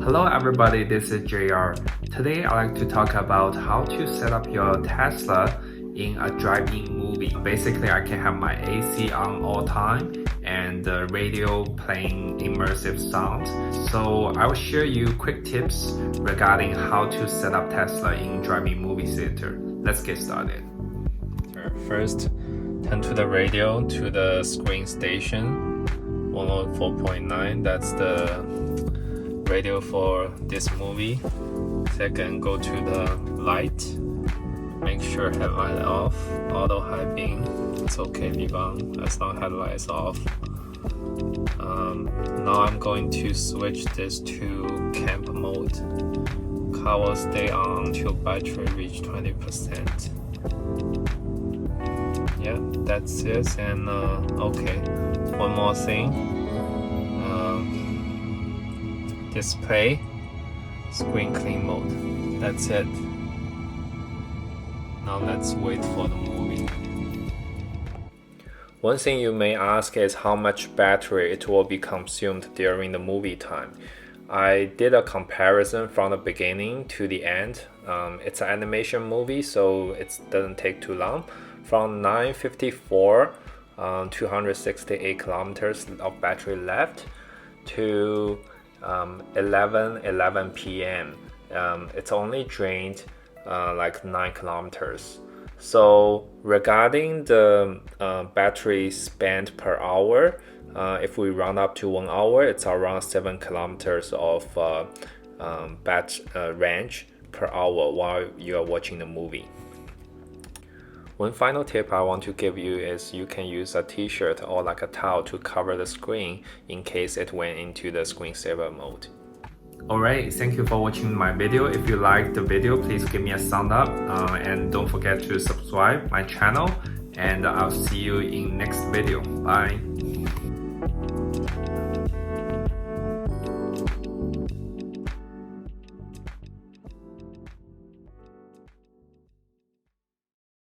Hello everybody, this is JR. Today I'd like to talk about how to set up your Tesla in a drive-in movie. Basically, I can have my AC on all time and the radio playing immersive sounds. So I will share you quick tips regarding how to set up Tesla in drive-in movie theater. Let's get started. First, turn to the radio to the screen station 104.9. That's the radio for this movie. Second, go to the light. Make sure headlight off. Auto high beam. It's okay, leave on as long as headlight is off. Now I'm going to switch this to camp mode. Car will stay on until battery reach 20%. Yeah, that's it. And okay, one more thing. Display screen clean mode. That's it. Now let's wait for the movie. One thing you may ask is how much battery it will be consumed during the movie time. I did a comparison from the beginning to the end. It's an animation movie, so it doesn't take too long. From 9:54, 268 kilometers of battery left to 11 p.m. It's only drained like 9 kilometers. So regarding the battery spent per hour, if we round up to 1 hour, it's around 7 kilometers of range per hour while you are watching the movie. One final tip I want to give you is you can use a t-shirt or like a towel to cover the screen in case it went into the screensaver mode. Alright, thank you for watching my video. If you liked the video, please give me a thumbs up and don't forget to subscribe my channel, and I'll see you in next video. Bye.